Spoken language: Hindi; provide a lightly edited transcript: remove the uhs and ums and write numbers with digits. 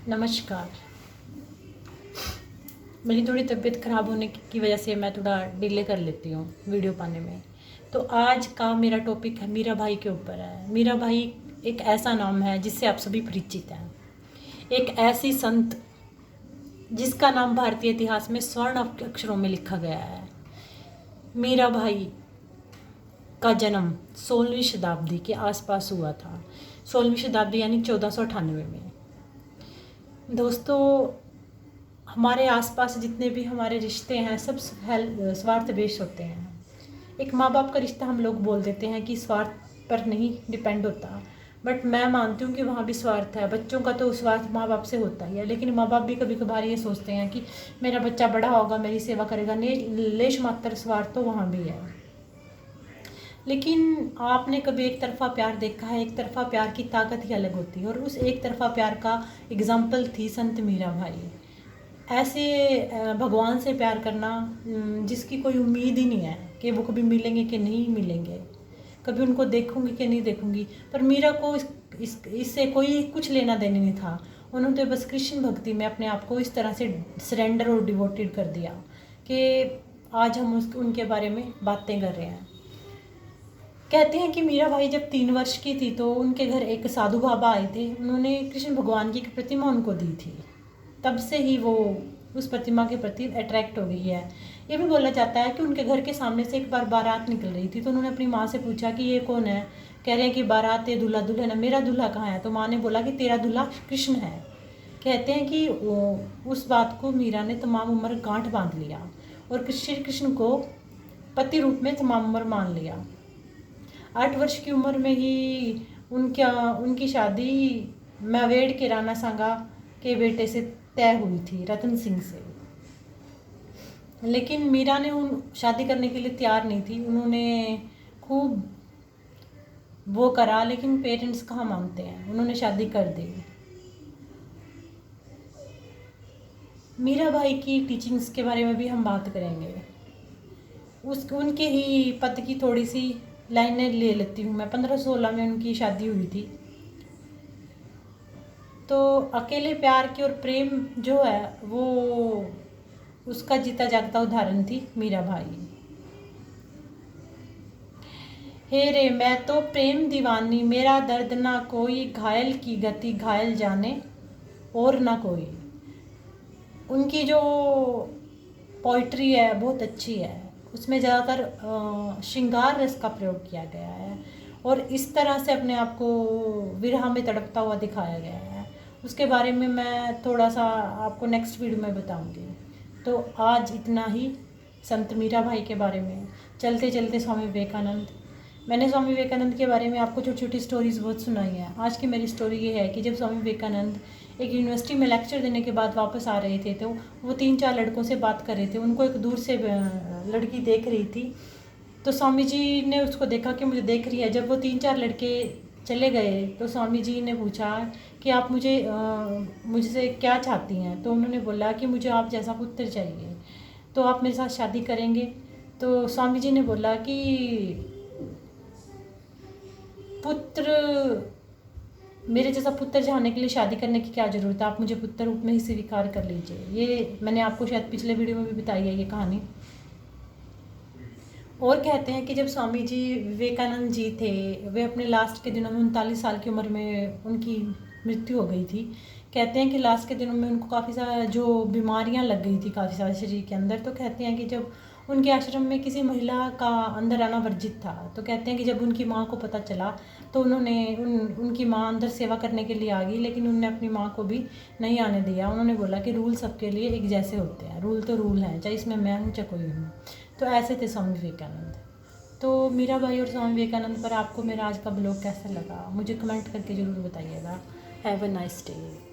नमस्कार। मेरी थोड़ी तबीयत ख़राब होने की वजह से मैं थोड़ा डिले कर लेती हूँ वीडियो पाने में। तो आज का मेरा टॉपिक है मीरा भाई के ऊपर है। मीरा भाई एक ऐसा नाम है जिससे आप सभी परिचित हैं। एक ऐसी संत जिसका नाम भारतीय इतिहास में स्वर्ण अक्षरों में लिखा गया है। मीरा भाई का जन्म 16वीं शताब्दी के आसपास हुआ था। 16वीं शताब्दी यानी 1498 में। दोस्तों, हमारे आसपास जितने भी हमारे रिश्ते हैं सब स्वार्थ बेस्ड होते हैं। एक माँ बाप का रिश्ता हम लोग बोल देते हैं कि स्वार्थ पर नहीं डिपेंड होता, बट मैं मानती हूँ कि वहाँ भी स्वार्थ है। बच्चों का तो स्वार्थ माँ बाप से होता ही है, लेकिन माँ बाप भी कभी कभार ये सोचते हैं कि मेरा बच्चा बड़ा होगा, मेरी सेवा करेगा। लेश मात्र स्वार्थ तो वहाँ भी है। लेकिन आपने कभी एक तरफा प्यार देखा है? एक तरफा प्यार की ताकत ही अलग होती है, और उस एक तरफा प्यार का एग्जाम्पल थी संत मीरा भाई। ऐसे भगवान से प्यार करना जिसकी कोई उम्मीद ही नहीं है कि वो कभी मिलेंगे कि नहीं मिलेंगे, कभी उनको देखूंगी कि नहीं देखूंगी। पर मीरा को इससे कोई कुछ लेना देना नहीं था। उन्होंने तो बस कृष्ण भक्ति में अपने आप को इस तरह से सरेंडर और डिवोटेड कर दिया कि आज हम उनके बारे में बातें कर रहे हैं। कहते हैं कि मीरा भाई जब 3 वर्ष की थी तो उनके घर एक साधु बाबा आए थे। उन्होंने कृष्ण भगवान की प्रतिमा उनको दी थी। तब से ही वो उस प्रतिमा के प्रति अट्रैक्ट हो गई है। ये भी बोला जाता है कि उनके घर के सामने से एक बार बारात निकल रही थी, तो उन्होंने अपनी माँ से पूछा कि ये कौन है। कह रहे हैं कि बारात, ये दूल्हा दुल्हन है। मेरा दूल्हा कहाँ है? तो माँ ने बोला कि तेरा दूल्हा कृष्ण है। कहते हैं कि उस बात को मीरा ने तमाम उम्र गांठ बांध लिया और श्री कृष्ण को पति रूप में तमाम उम्र मान लिया। 8 वर्ष की उम्र में ही उनकी शादी मेवाड़ के राणा सांगा के बेटे से तय हुई थी, रतन सिंह से। लेकिन मीरा ने शादी करने के लिए तैयार नहीं थी। उन्होंने खूब वो करा, लेकिन पेरेंट्स कहाँ मानते हैं। उन्होंने शादी कर दी। मीरा भाई की टीचिंग्स के बारे में भी हम बात करेंगे। उनके ही पद की थोड़ी सी लाइनें ले लेती हूँ मैं। 1516 में उनकी शादी हुई थी। तो अकेले प्यार की और प्रेम जो है वो उसका जीता जागता उदाहरण थी मीरा भाई। हे रे मैं तो प्रेम दीवानी, मेरा दर्द ना कोई, घायल की गति घायल जाने और ना कोई। उनकी जो पोइट्री है बहुत अच्छी है। उसमें ज़्यादातर श्रृंगार रस का प्रयोग किया गया है और इस तरह से अपने आप को विरह में तड़पता हुआ दिखाया गया है। उसके बारे में मैं थोड़ा सा आपको नेक्स्ट वीडियो में बताऊंगी। तो आज इतना ही संत मीरा भाई के बारे में। चलते चलते स्वामी विवेकानंद। मैंने स्वामी विवेकानंद के बारे में आपको छोटी छोटी स्टोरीज़ बहुत सुनाई है। आज की मेरी स्टोरी ये है कि जब स्वामी विवेकानंद एक यूनिवर्सिटी में लेक्चर देने के बाद वापस आ रहे थे, तो वो 3-4 लड़कों से बात कर रहे थे। उनको एक दूर से लड़की देख रही थी, तो स्वामी जी ने उसको देखा कि मुझे देख रही है। जब वो 3-4 लड़के चले गए तो स्वामी जी ने पूछा कि आप मुझसे क्या चाहती हैं? तो उन्होंने बोला कि मुझे आप जैसा पुत्र चाहिए, तो आप मेरे साथ शादी करेंगे? तो स्वामी जी ने बोला कि मेरे जैसा पुत्र चाहने के लिए शादी करने की क्या ज़रूरत है? आप मुझे पुत्र रूप में ही स्वीकार कर लीजिए। ये मैंने आपको शायद पिछले वीडियो में भी बताई है ये कहानी। और कहते हैं कि जब स्वामी जी विवेकानंद जी थे, वे अपने लास्ट के दिनों में 39 साल की उम्र में उनकी मृत्यु हो गई थी। कहते हैं कि लास्ट के दिनों में उनको काफ़ी सारा जो बीमारियां लग गई थी काफ़ी सारे शरीर के अंदर। तो कहते हैं कि जब उनके आश्रम में किसी महिला का अंदर आना वर्जित था, तो कहते हैं कि जब उनकी माँ को पता चला तो उनकी माँ अंदर सेवा करने के लिए आ गई, लेकिन उन्होंने अपनी माँ को भी नहीं आने दिया। उन्होंने बोला कि रूल सबके लिए एक जैसे होते हैं, रूल तो रूल हैं, चाहे इसमें मैं हूँ चाहे कोई हूँ। तो ऐसे थे स्वामी विवेकानंद। तो मीरा भाई और स्वामी विवेकानंद पर आपको मेरा आज का ब्लॉग कैसा लगा मुझे कमेंट करके ज़रूर बताइएगा। Have a nice day.